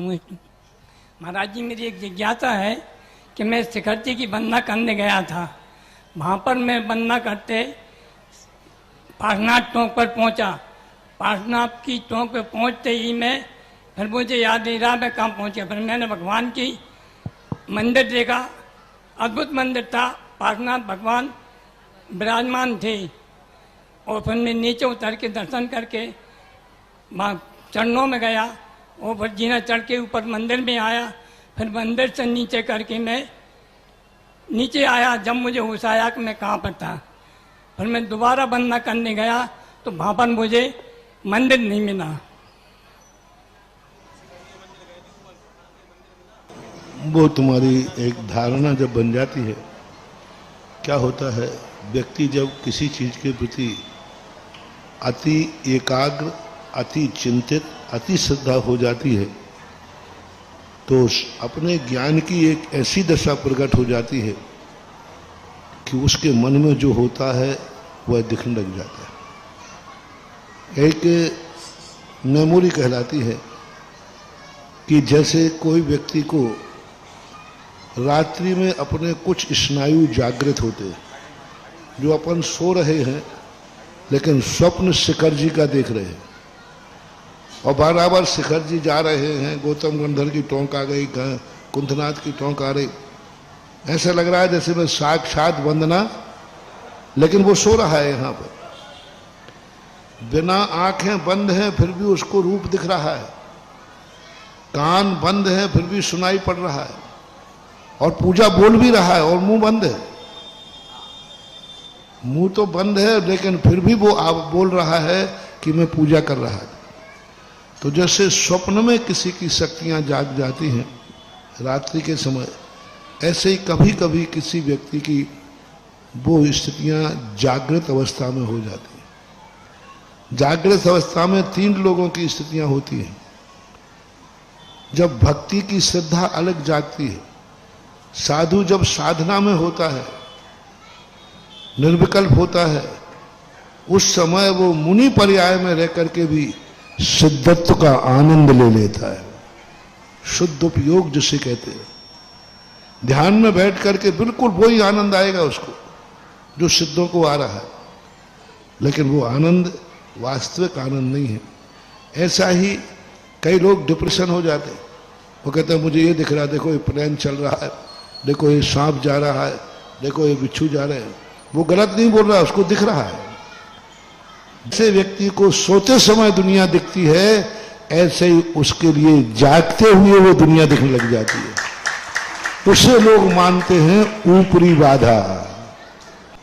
हूँ। महाराज जी, मेरी एक जिज्ञासा है कि मैं शिखर जी की वंदना करने गया था। वहाँ पर मैं वंदना करते पार्श्वनाथ चौक पर पहुँचा। पार्श्वनाथ की चौक पर पहुँचते ही मैं फिर मुझे याद नहीं रहा मैं कहाँ पहुँच गया। फिर मैंने भगवान की मंदिर देखा, अद्भुत मंदिर था, पार्श्वनाथ भगवान विराजमान थे। और फिर मैं नीचे उतर के दर्शन करके वहाँ चरणों में गया और फिर जीना चढ़ के ऊपर मंदिर में आया। फिर मंदिर से नीचे करके मैं नीचे आया। जब मुझे होश आया कि मैं कहाँ पर था, फिर मैं दोबारा वंदना करने गया तो वहाँ पर मुझे मंदिर नहीं मिला। वो तुम्हारी एक धारणा जब बन जाती है, क्या होता है, व्यक्ति जब किसी चीज के प्रति अति एकाग्र, अति चिंतित, अति श्रद्धा हो जाती है तो अपने ज्ञान की एक ऐसी दशा प्रकट हो जाती है कि उसके मन में जो होता है वह दिखने लग जाता है। एक मेमोरी कहलाती है कि जैसे कोई व्यक्ति को रात्रि में अपने कुछ स्नायु जागृत होते हैं, जो अपन सो रहे हैं लेकिन स्वप्न शिखर जी का देख रहे हैं और बराबर शिखर जी जा रहे हैं, गौतम गंधर की टोंक आ गई, कुंथनाथ की टोंक आ रही, ऐसा लग रहा है जैसे मैं साक्षात वंदना, लेकिन वो सो रहा है। यहाँ पर बिना आंखें बंद हैं फिर भी उसको रूप दिख रहा है, कान बंद है फिर भी सुनाई पड़ रहा है, और पूजा बोल भी रहा है और मुंह बंद है। मुंह तो बंद है लेकिन फिर भी वो आप बोल रहा है कि मैं पूजा कर रहा था। तो जैसे स्वप्न में किसी की शक्तियां जाग जाती हैं रात्रि के समय, ऐसे ही कभी कभी किसी व्यक्ति की वो स्थितियां जागृत अवस्था में हो जाती हैं। जागृत अवस्था में 3 लोगों की स्थितियां होती हैं। जब भक्ति की श्रद्धा अलग जागती है, साधु जब साधना में होता है, निर्विकल्प होता है, उस समय वो मुनि पर्याय में रह करके भी सिद्धत्व का आनंद ले लेता है। शुद्ध उपयोग जिसे कहते हैं, ध्यान में बैठ करके बिल्कुल वही आनंद आएगा उसको जो सिद्धों को आ रहा है, लेकिन वो आनंद वास्तविक आनंद नहीं है। ऐसा ही कई लोग डिप्रेशन हो जाते हैं। वो कहते हैं मुझे ये दिख रहा है, देखो ये प्लेन चल रहा है, देखो ये सांप जा रहा है, देखो ये बिच्छू जा रहे हैं। वो गलत नहीं बोल रहा, उसको दिख रहा है। जैसे व्यक्ति को सोते समय दुनिया दिखती है, ऐसे ही उसके लिए जागते हुए वो दुनिया दिखने लग जाती है। उसे लोग मानते हैं ऊपरी बाधा,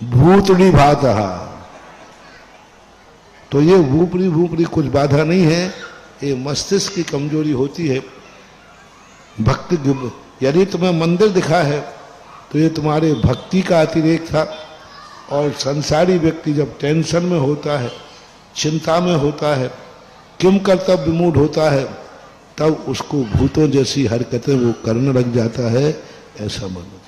भूतड़ी बाधा। तो ये ऊपरी कुछ बाधा नहीं है, ये मस्तिष्क की कमजोरी होती है। भक्ति, यदि तुम्हें मंदिर दिखा है तो ये तुम्हारे भक्ति का अतिरेक था। और संसारी व्यक्ति जब टेंशन में होता है, चिंता में होता है, किम कर्तव्य विमूढ़ होता है, तब उसको भूतों जैसी हरकतें वो करने लग जाता है, ऐसा मानो।